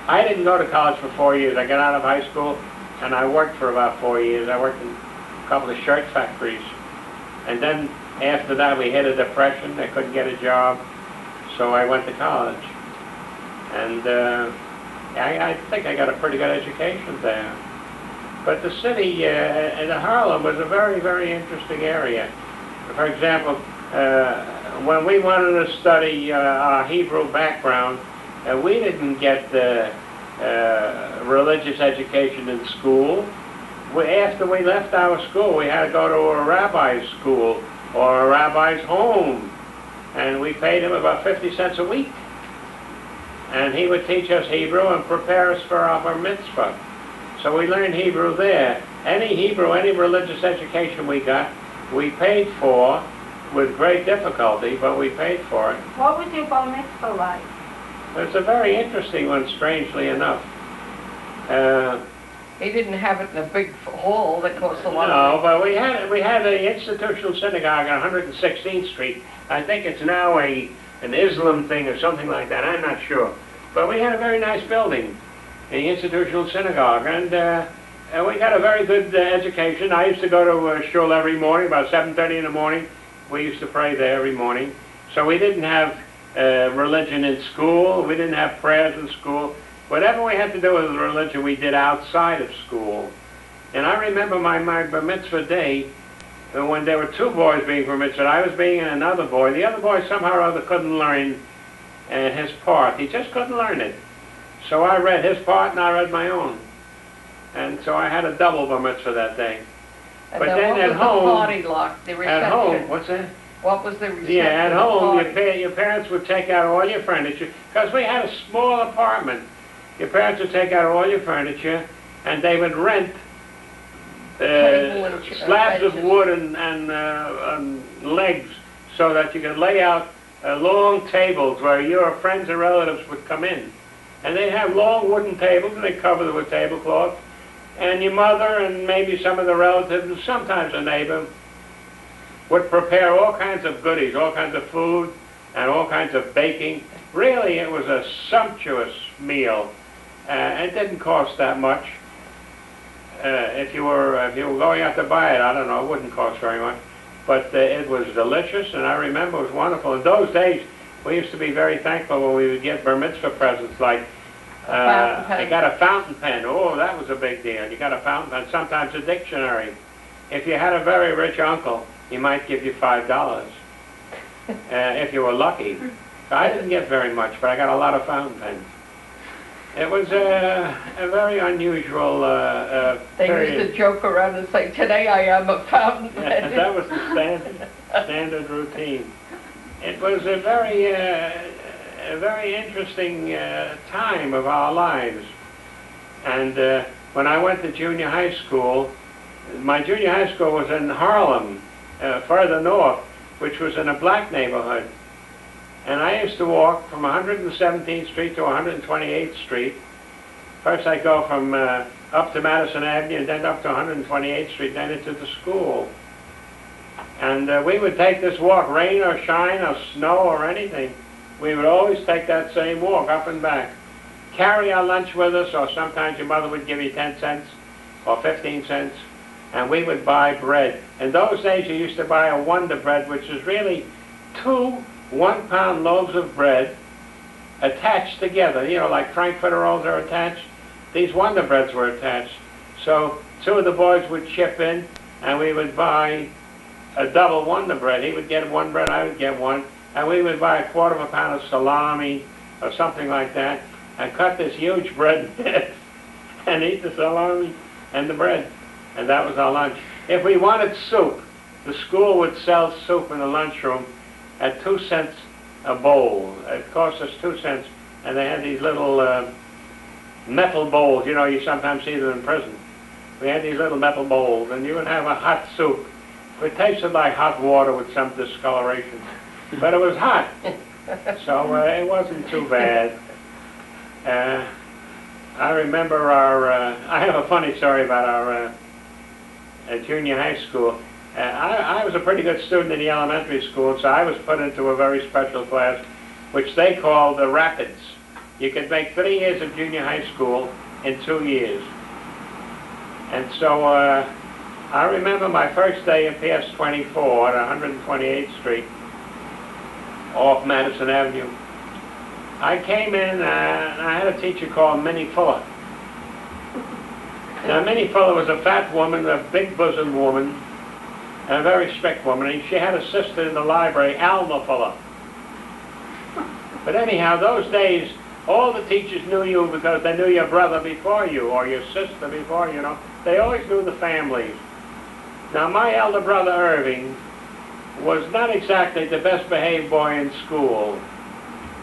I didn't go to college for 4 years. I got out of high school and I worked for about 4 years. I worked in a couple of shirt factories. And then after that we hit a depression. I couldn't get a job. So I went to college. And I think I got a pretty good education there. But the city, Harlem was a very, very interesting area. For example, when we wanted to study our Hebrew background, we didn't get religious education in school. After we left our school, we had to go to a rabbi's school or a rabbi's home. And we paid him about 50 cents a week. And he would teach us Hebrew and prepare us for our bar mitzvah. So we learned Hebrew there. Any Hebrew, any religious education we got, we paid for with great difficulty, but we paid for it. What was your bar mitzvah like? It's a very interesting one, strangely enough. He didn't have it in a big hall that cost a lot of No, money. but we had an institutional synagogue on 116th Street. I think it's now an Islam thing or something like that. I'm not sure. But we had a very nice building, the institutional synagogue, and we got a very good education. I used to go to shul every morning, about 7:30 in the morning. We used to pray there every morning. So we didn't have religion in school. We didn't have prayers in school. Whatever we had to do with religion, we did outside of school. And I remember my bar mitzvah day, when there were two boys being bar mitzvah. I was being another boy. The other boy somehow or other couldn't learn his part. He just couldn't learn it. So I read his part and I read my own. And so I had a double bar mitzvah that day. And But then at home, the party lock, the reception? At home, what's that? What was the reception? Yeah, at home, your parents would take out all your furniture, because we had a small apartment. Your parents would take out all your furniture, and they would rent slabs of wood and legs so that you could lay out long tables where your friends and relatives would come in. And they'd have long wooden tables, and they'd cover them with tablecloth. And your mother and maybe some of the relatives, and sometimes a neighbor, would prepare all kinds of goodies, all kinds of food, and all kinds of baking. Really, it was a sumptuous meal. It didn't cost that much. If you were going out to buy it, I don't know, it wouldn't cost very much. But it was delicious, and I remember it was wonderful. In those days, we used to be very thankful when we would get bar mitzvah presents, like I got a fountain pen. Oh, that was a big deal. You got a fountain pen, sometimes a dictionary. If you had a very rich uncle, he might give you $5 if you were lucky. I didn't get very much, but I got a lot of fountain pens. It was a very unusual They period. used to joke around and say, "Today I am a fountain pen." Yeah, that was the standard routine. It was a very interesting time of our lives. And when I went to junior high school, my junior high school was in Harlem, further north, which was in a black neighborhood. And I used to walk from 117th Street to 128th Street. First I'd go from up to Madison Avenue and then up to 128th Street, then into the school. And we would take this walk, rain or shine or snow or anything. We would always take that same walk up and back. Carry our lunch with us, or sometimes your mother would give you 10 cents or 15 cents, and we would buy bread. In those days you used to buy a Wonder Bread, which is really 2 one-pound loaves of bread attached together, you know, like Frankfurter rolls are attached. These Wonder Breads were attached. So 2 of the boys would chip in, and we would buy a double Wonder Bread. He would get 1 bread, I would get 1, and we would buy 1/4 pound of salami or something like that, and cut this huge bread in half and eat the salami and the bread. And that was our lunch. If we wanted soup, the school would sell soup in the lunchroom at 2 cents a bowl. It cost us 2 cents, and they had these little metal bowls. You know, you sometimes see them in prison. We had these little metal bowls, and you would have a hot soup. It tasted like hot water with some discoloration, but it was hot, so it wasn't too bad. I remember I have a funny story about our junior high school. I was a pretty good student in the elementary school, so I was put into a very special class, which they called the Rapids. You could make 3 years of junior high school in 2 years. And so I remember my first day in PS 24 at 128th Street off Madison Avenue. I came in and I had a teacher called Minnie Fuller. Now Minnie Fuller was a fat woman, a big bosomed woman, and a very strict woman, and she had a sister in the library, Alma Fuller. But anyhow, those days, all the teachers knew you because they knew your brother before you, or your sister before you, know. They always knew the families. Now my elder brother Irving was not exactly the best behaved boy in school.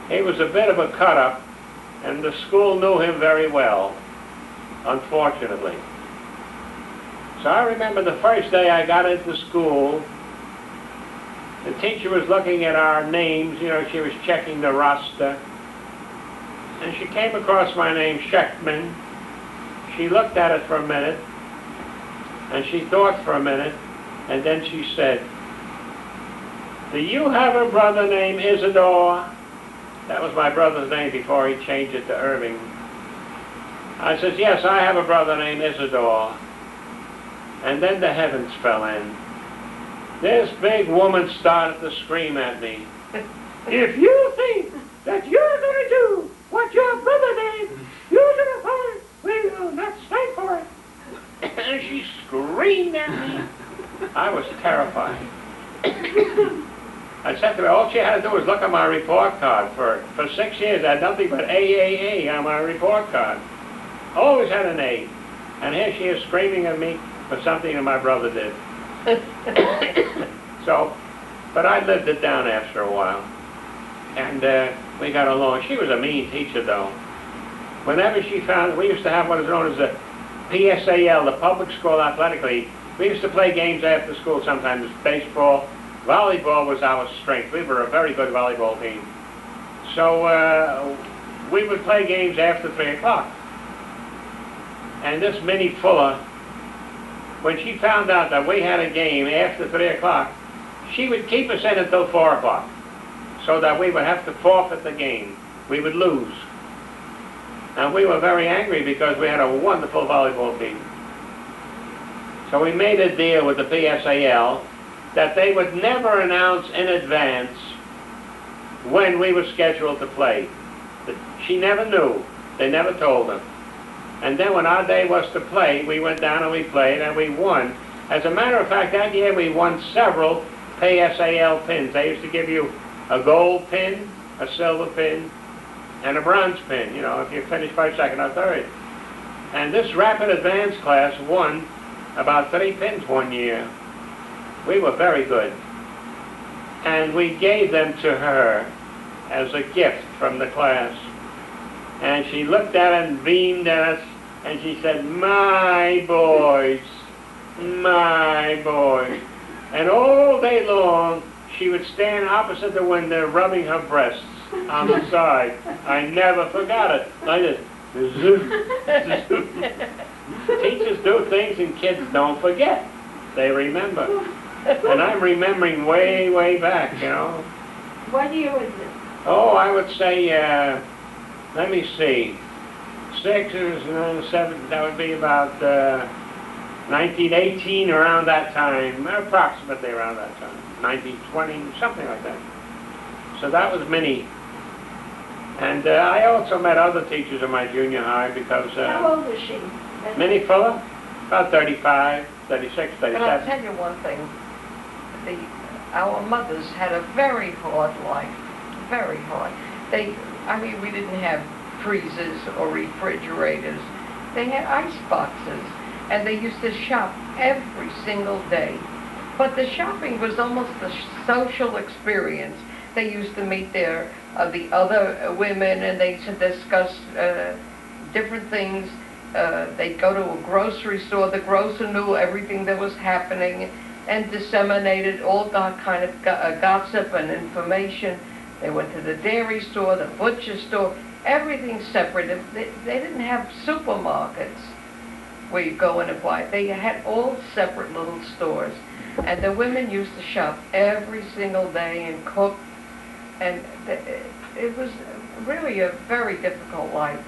He was a bit of a cut-up, and the school knew him very well, unfortunately. So I remember the first day I got into school, the teacher was looking at our names, you know, she was checking the roster, and she came across my name, Schechtman. She looked at it for a minute, and she thought for a minute, and then she said, "Do you have a brother named Isidore?" That was my brother's name before he changed it to Irving. I says, "Yes, I have a brother named Isidore." And then the heavens fell in. This big woman started to scream at me. "If you think that you're going to do what your brother did, you should have heard, we will not stand for it." And she screamed at me. I was terrified. I said to her, all she had to do was look at my report card. For 6 years, I had nothing but AAA on my report card. Always had an A. And here she is screaming at me for something that my brother did. So, but I lived it down after a while. And we got along. She was a mean teacher, though. Whenever she found, we used to have what is known as the PSAL, the Public School Athletic League. We used to play games after school sometimes, baseball. Volleyball was our strength. We were a very good volleyball team. So we would play games after 3 o'clock. And this Minnie Fuller, when she found out that we had a game after 3 o'clock, she would keep us in until 4 o'clock, so that we would have to forfeit the game. We would lose. And we were very angry because we had a wonderful volleyball team. So we made a deal with the PSAL that they would never announce in advance when we were scheduled to play. She never knew. They never told her. And then when our day was to play, we went down and we played and we won. As a matter of fact, that year we won several PSAL pins. They used to give you a gold pin, a silver pin, and a bronze pin, you know, if you finished first, second, or third. And this rapid advance class won about 3 pins one year. We were very good. And we gave them to her as a gift from the class. And she looked at it and beamed at us, and she said, "My boys, my boys." And all day long, she would stand opposite the window rubbing her breasts on the side. I never forgot it. Like this. Teachers do things and kids don't forget. They remember. And I'm remembering way, way back, you know. What year was this? Oh, I would say, let me see, 6 or 7, that would be about 1918, around that time, approximately around that time, 1920, something like that. So that was Minnie. And I also met other teachers in my junior high because... How old was she? Minnie Fuller? About 35, 36, 37. But I'll tell you one thing. Our mothers had a very hard life, very hard. I mean, we didn't have freezers or refrigerators. They had ice boxes, and they used to shop every single day. But the shopping was almost a social experience. They used to meet the other women, and they used to discuss different things. They'd go to a grocery store. The grocer knew everything that was happening and disseminated all that kind of gossip and information. They went to the dairy store, the butcher store, everything separate. They didn't have supermarkets where you go in and buy. They had all separate little stores. And the women used to shop every single day and cook. And it was really a very difficult life.